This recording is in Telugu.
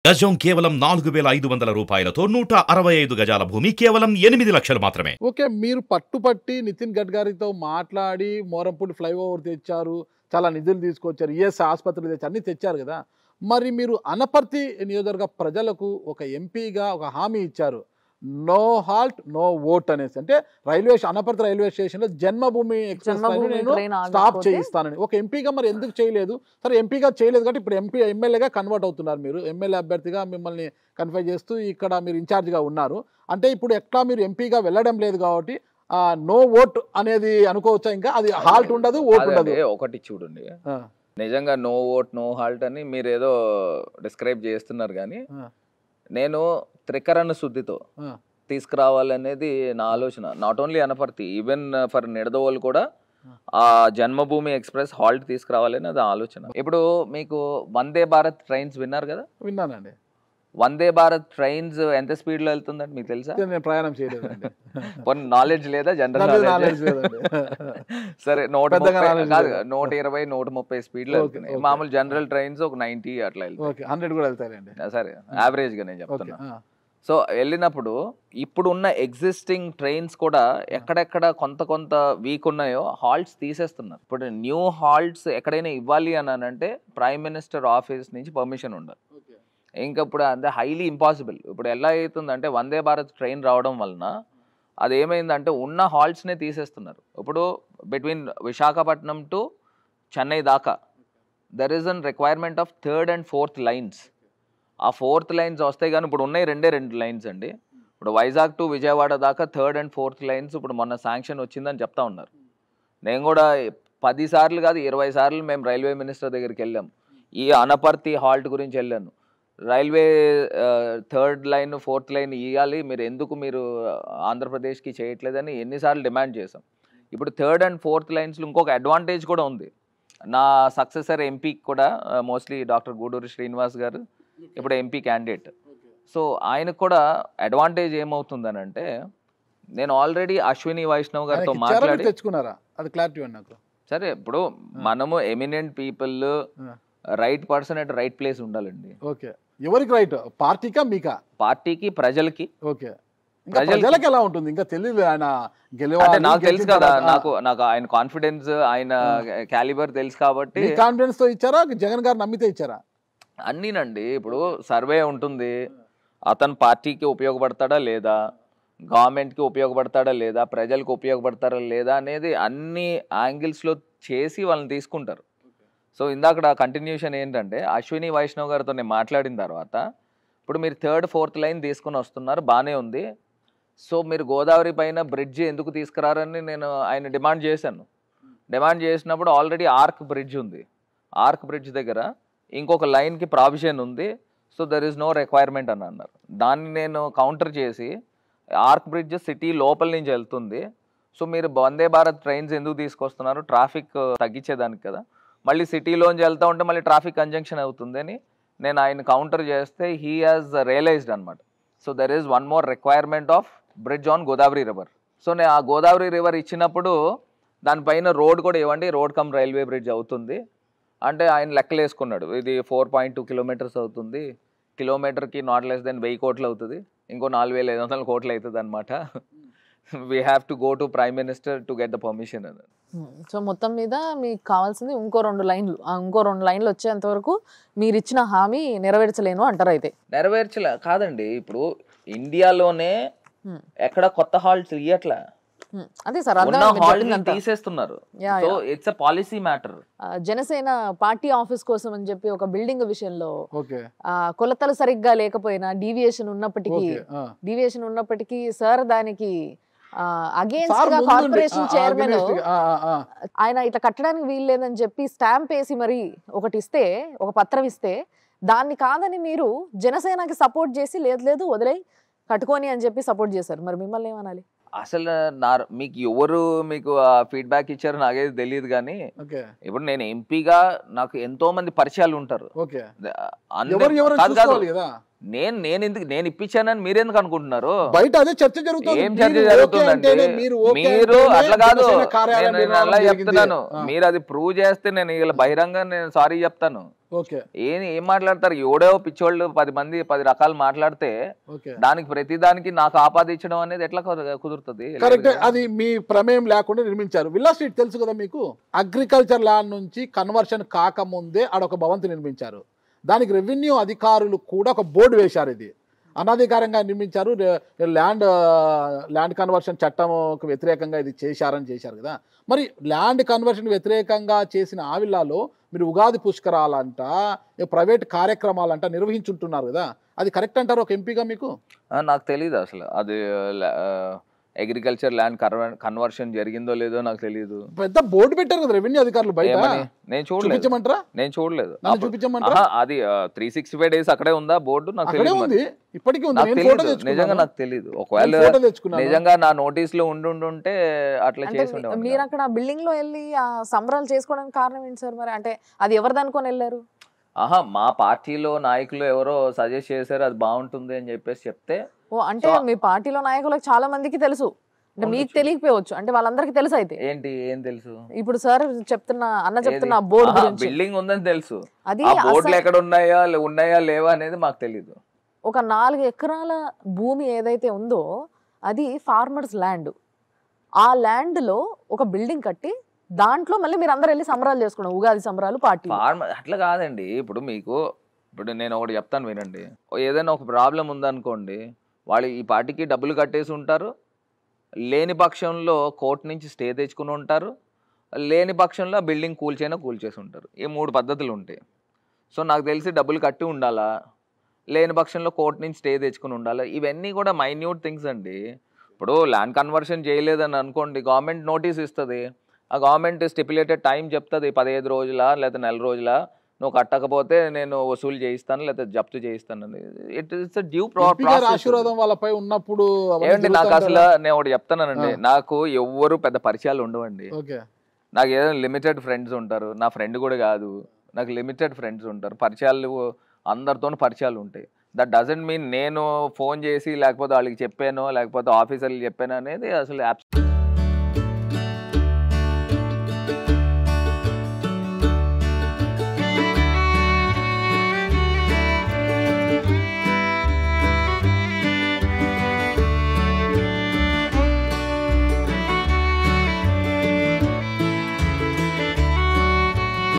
గజం కేవలం 4,500 రూపాయలతో 165 గజాల భూమి కేవలం 8 లక్షలు మాత్రమే. ఓకే, మీరు పట్టుపట్టి నితిన్ గడ్కరీతో మాట్లాడి మోరంపూడి ఫ్లైఓవర్ తెచ్చారు, చాలా నిధులు తీసుకొచ్చారు, ఈఎస్ ఆసుపత్రులు తెచ్చారు, అన్ని తెచ్చారు కదా. మరి మీరు అనపర్తి నియోజకవర్గ ప్రజలకు ఒక ఎంపీగా ఒక హామీ ఇచ్చారు, నో హాల్ట్ నో ఓట్ అనేసి. అంటే అనపర్తి రైల్వే స్టేషన్ లో జన్మభూమి ఎక్స్ప్రెస్ నేను స్టాప్ చేయిస్తానని ఒక ఎంపీగా మరి ఎందుకు చేయలేదు? సరే, ఎంపీగా చేయలేదు కాబట్టి ఇప్పుడు ఎమ్మెల్యేగా కన్వర్ట్ అవుతున్నారు. మీరు ఎమ్మెల్యే అభ్యర్థిగా మిమ్మల్ని కన్ఫై చేస్తూ ఇక్కడ మీరు ఇన్ఛార్జ్గా ఉన్నారు. అంటే ఇప్పుడు ఎట్లా మీరు ఎంపీగా వెళ్ళడం లేదు కాబట్టి నో ఓట్ అనేది అనుకోవచ్చా? ఇంకా అది హాల్ట్ ఉండదు, ఓట్ ఉండదు. ఒకటి చూడండి, నిజంగా నో ఓట్ నో హాల్ట్ అని మీరు ఏదో డిస్క్రైబ్ చేస్తున్నారు, కానీ నేను త్రికరణ శుద్ధితో తీసుకురావాలనేది నా ఆలోచన. Not only Anaparthi, even for Nidadavolu కూడా ఆ జన్మభూమి ఎక్స్ప్రెస్ హాల్ట్ తీసుకురావాలని అది ఆలోచన. ఇప్పుడు మీకు వందే భారత్ ట్రైన్స్ విన్నారు కదా? విన్నానండి. వందే భారత్ ట్రైన్స్ ఎంత స్పీడ్ లో వెళ్తుందండి మీకు తెలుసా? నేను ప్రయాణం చేయలేదు. నాలెడ్జ్ లేదా? General knowledge. సరే, 120, 130 స్పీడ్ లో వెళ్తున్నాయి. మామూలు జనరల్ ట్రైన్స్ ఒక 90 అట్లా వెళ్తాయి. 100 కూడా వెళ్తాయండి. సరే, యావరేజ్ గా నేను చెప్తున్నా. సో వెళ్ళినప్పుడు ఇప్పుడు ఉన్న ఎగ్జిస్టింగ్ ట్రైన్స్ కూడా ఎక్కడెక్కడ కొంత వీక్ ఉన్నాయో హాల్ట్స్ తీసేస్తున్నారు. ఇప్పుడు న్యూ హాల్ట్స్ ఎక్కడైనా ఇవ్వాలి అని అంటే ప్రైమ్ మినిస్టర్ ఆఫీస్ నుంచి పర్మిషన్ ఉండాలి. ఇంకా ఇప్పుడు అంటే హైలీ ఇంపాసిబుల్. ఇప్పుడు ఎలా అవుతుందంటే వందే భారత్ ట్రైన్ రావడం వలన అది ఏమైందంటే ఉన్న హాల్ట్స్నే తీసేస్తున్నారు. ఇప్పుడు బిట్వీన్ విశాఖపట్నం టు చెన్నై దాకా there is an requirement of 3rd and 4th lines. ఆ 4th లైన్స్ వస్తాయి, కానీ ఇప్పుడు ఉన్నాయి 2 లైన్స్ అండి. ఇప్పుడు వైజాగ్ టు విజయవాడ దాకా 3rd and 4th లైన్స్ ఇప్పుడు మొన్న శాంక్షన్ వచ్చిందని చెప్తా ఉన్నారు. నేను కూడా 10 సార్లు కాదు 20 సార్లు మేము రైల్వే మినిస్టర్ దగ్గరికి వెళ్ళాం. ఈ అనపర్తి హాల్ట్ గురించి వెళ్ళాను. Railway 3rd line 4th line ఇవ్వాలి, మీరు ఆంధ్రప్రదేశ్కి చేయట్లేదని ఎన్నిసార్లు డిమాండ్ చేసాం. ఇప్పుడు 3rd and 4th లైన్స్లో ఇంకొక అడ్వాంటేజ్ కూడా ఉంది. నా సక్సెసర్ ఎంపీకి కూడా మోస్ట్లీ డాక్టర్ గూడూరి శ్రీనివాస్ గారు ఇప్పుడు ఎంపీ క్యాండిడేట్. సో ఆయనకు కూడా అడ్వాంటేజ్ ఏమవుతుందని అంటే, నేను ఆల్రెడీ అశ్విని వైష్ణవ్ గారితో మాట్లాడి తెచ్చుకున్నారా? అది క్లారిటీ నాకు. సరే, ఇప్పుడు మనము eminent people, right person at right place ఉండాలండి. ఓకే, ఎవరికి రైట్? పార్టీకా మీకా? పార్టీకి, ప్రజలకి. ఓకే, ప్రజలకి ఎలా ఉంటుంది ఇంకా తెలియదు. ఆయన గెలవాలి నాకు తెలుసు కదా, నాకు ఆయన కాన్ఫిడెన్స్, ఆయన క్యాలిబర్ తెలుసు కాబట్టి. కాన్ఫిడెన్స్ తో ఇచ్చారా? జగన్ గారు నమ్మితే ఇచ్చారా? అన్నీనండి. ఇప్పుడు సర్వే ఉంటుంది, అతను పార్టీకి ఉపయోగపడతాడా లేదా, గవర్నమెంట్కి ఉపయోగపడతాడా లేదా, ప్రజలకు ఉపయోగపడతారా లేదా అనేది అన్ని యాంగిల్స్లో చేసి వాళ్ళని తీసుకుంటారు. సో ఇందాక కంటిన్యూషన్ ఏంటంటే, అశ్విని వైష్ణవ్ గారితో నేను మాట్లాడిన తర్వాత, ఇప్పుడు మీరు 3rd, 4th లైన్ తీసుకుని వస్తున్నారు, బాగానే ఉంది. సో మీరు గోదావరి పైన బ్రిడ్జ్ ఎందుకు తీసుకురారని నేను ఆయన డిమాండ్ చేశాను. డిమాండ్ చేసినప్పుడు ఆల్రెడీ ఆర్క్ బ్రిడ్జ్ ఉంది, ఆర్క్ బ్రిడ్జ్ దగ్గర ఇంకొక లైన్కి ప్రావిజన్ ఉంది. So there is no requirement అని అన్నారు. దాన్ని నేను కౌంటర్ చేసి, ఆర్క్ బ్రిడ్జ్ సిటీ లోపల నుంచి వెళ్తుంది, సో మీరు వందే భారత్ ట్రైన్స్ ఎందుకు తీసుకొస్తున్నారు, ట్రాఫిక్ తగ్గించేదానికి కదా, మళ్ళీ సిటీలోంచి వెళ్తూ ఉంటే మళ్ళీ ట్రాఫిక్ కంజంక్షన్ అవుతుందని నేను ఆయన కౌంటర్ చేస్తే హీ హాజ్ రియలైజ్డ్ అనమాట. So there is one more requirement of bridge on Godavari river. So నేను ఆ గోదావరి రివర్ ఇచ్చినప్పుడు దానిపైన రోడ్ కూడా ఇవ్వండి, రోడ్ కమ్ రైల్వే బ్రిడ్జ్ అవుతుంది అంటే ఆయన లెక్కలు వేసుకున్నాడు. ఇది 4.2 కిలోమీటర్స్ అవుతుంది, కిలోమీటర్కి నాట్ లెస్ దెన్ 1000 కోట్లు అవుతుంది, ఇంకో 4,500 కోట్లు అవుతుంది అనమాట. We have to go to prime minister to get the permission అని. సో మొత్తం మీద మీకు కావాల్సింది ఇంకో 2 లైన్లు. ఇంకో 2 లైన్లు వచ్చేంత వరకు మీరు ఇచ్చిన హామీ నెరవేర్చలేను అంటారు. అయితే నెరవేర్చలే కాదండి, ఇప్పుడు ఇండియాలోనే ఎక్కడ కొత్త హాల్ట్స్ ఇయ్యట్లా, అదే సార్ తీసేస్తున్నారు. So it's a policy matter. Janasena party office కోసం అని చెప్పి ఒక బిల్డింగ్ విషయంలో కొలతలు సరిగ్గా లేకపోయినా డీవియేషన్ ఉన్నప్పటికీ సార్ దానికి అగేన్స్ట్ గా కార్పొరేషన్ చైర్మన్ ఆయన ఇట్లా కట్టడానికి వీల్లేదని చెప్పి స్టాంప్ వేసి మరి ఒకటి ఇస్తే, ఒక పత్రం ఇస్తే, దాన్ని కాదని మీరు జనసేనకి సపోర్ట్ చేసి లేదు వదిలే కట్టుకొని అని చెప్పి సపోర్ట్ చేశారు. మరి మిమ్మల్ని ఏమనాలి? అసలు మీకు ఎవరు మీకు ఫీడ్బ్యాక్ ఇచ్చారు నాకేది తెలియదు, కానీ ఇప్పుడు నేను ఎంపీగా నాకు ఎంతో మంది పరిచయాలు ఉంటారు. నేను ఇప్పించానని మీరెందుకు అనుకుంటున్నారు? బయట అదే చర్చ జరుగుతుంది. ఏం చర్చ జరుగుతుందండి? మీరు అట్లా కాదు, నేను అలా చెప్తున్నాను. మీరు అది ప్రూవ్ చేస్తే నేను ఇలా బహిరంగ నేను సారీ చెప్తాను. ఏం మాట్లాడతారు? ఎవడో పిచ్చోళ్ళు 10 రకాలు మాట్లాడితే దానికి ప్రతి దానికి నాకు ఆపాదించడం అనేది ఎట్లా కుదురుతుంది? కరెక్ట్. అది మీ ప్రమేయం లేకుండా నిర్మించారు. విల్లా స్ట్రీట్ తెలుసు కదా మీకు, అగ్రికల్చర్ ల్యాండ్ నుంచి కన్వర్షన్ కాకముందే ఆడొక భవంతి నిర్మించారు. దానికి రెవెన్యూ అధికారులు కూడా ఒక బోర్డు వేశారు. ఇది అనధికారంగా నిర్మించారు, ల్యాండ్ కన్వర్షన్ చట్టంకు వ్యతిరేకంగా ఇది చేశారు కదా. మరి ల్యాండ్ కన్వర్షన్ వ్యతిరేకంగా చేసిన ఆ విల్లాలో మీరు ఉగాది పుష్కరాలంట, ప్రైవేట్ కార్యక్రమాలంట నిర్వహించుంటున్నారు కదా, అది కరెక్ట్ అంటారు ఒక ఎంపీగా మీకు? నాకు తెలీదు అసలు అది అగ్రికల్చర్ ల్యాండ్ కన్వర్షన్ జరిగిందో లేదో నాకు తెలియదు. పెద్ద బోర్డు పెట్టారు కదా రెవెన్యూ అధికారులు బయట. నేను చూడలేదు. చూపించమంటారా? అది 365 days అక్కడే ఉందా బోర్డు? నాకు ఉంది, ఇప్పటికీ ఉంది. నిజంగా నాకు తెలియదు. ఒకవేళ నిజంగా నా నోటీస్ లో ఉండుంటే అట్లా చేసి ఉండేవాడిని. మీరు అక్కడ బిల్డింగ్ లో వెళ్ళి ఆ సంబరాలు చేసుకోవడానికి కారణం ఏంటి సార్? మరి అంటే అది ఎవరిది అనుకొని వెళ్ళారు? మా పార్టీలో నాయకులు ఎవరో సజెస్ట్ చేశారు అది బాగుంటుంది అని చెప్పేసి చెప్తే. అంటే మీ పార్టీలో నాయకులకు చాలా మందికి తెలుసు, అంటే మీకు తెలియకపోవచ్చు, అంటే వాళ్ళందరికీ తెలుసు. అయితే ఏం తెలుసు? ఇప్పుడు సార్ చెప్తున్న బోర్డు గురించి. బిల్డింగ్ ఉందని తెలుసు, అది బోర్డులు ఎక్కడ ఉన్నాయా లేవా అనేది మాకు తెలీదు. ఒక 4 ఎకరాల భూమి ఏదైతే ఉందో అది ఫార్మర్స్ ల్యాండ్. ఆ ల్యాండ్ లో ఒక బిల్డింగ్ కట్టి దాంట్లో మళ్ళీ మీరు అందరూ వెళ్ళి సంబరాలు చేసుకున్నాం, ఉగాది సంబరాలు పార్టీ. అట్లా కాదండి. ఇప్పుడు నేను ఒకటి చెప్తాను వినండి. ఏదైనా ఒక ప్రాబ్లం ఉందనుకోండి, వాళ్ళు ఈ పార్టీకి డబ్బులు కట్టేసి ఉంటారు, లేని పక్షంలో కోర్టు నుంచి స్టే తెచ్చుకుని ఉంటారు, లేని పక్షంలో బిల్డింగ్ కూల్చేసి ఉంటారు. ఈ 3 పద్ధతులు ఉంటాయి. సో నాకు తెలిసి డబ్బులు కట్టి ఉండాలా, లేని పక్షంలో కోర్టు నుంచి స్టే తెచ్చుకుని ఉండాలా. ఇవన్నీ కూడా మైన్యూట్ థింగ్స్ అండి. ఇప్పుడు ల్యాండ్ కన్వర్షన్ చేయలేదని అనుకోండి, గవర్నమెంట్ నోటీస్ ఇస్తుంది. ఆ గవర్నమెంట్ స్టిపులేటెడ్ టైం చెప్తుంది, 15 రోజుల లేదా నెల రోజుల, నువ్వు కట్టకపోతే నేను వసూలు చేయిస్తాను లేదా జప్తు చేయిస్తాను. It's due process. ఆశీర్వాదం వాళ్ళపై ఉన్నప్పుడు ఏమండి, నాకు అసలు నేను ఒకటి చెప్తానండి, నాకు ఎవ్వరు పెద్ద పరిచయాలు ఉండవండి. నాకు ఏదైనా లిమిటెడ్ ఫ్రెండ్స్ ఉంటారు. నా ఫ్రెండ్ కూడా కాదు, నాకు లిమిటెడ్ ఫ్రెండ్స్ ఉంటారు. పరిచయాలు అందరితో పరిచయాలు ఉంటాయి. దట్ డజంట్ మీన్ నేను ఫోన్ చేసి లేకపోతే వాళ్ళకి చెప్పాను లేకపోతే ఆఫీసర్లు చెప్పాను అనేది అసలు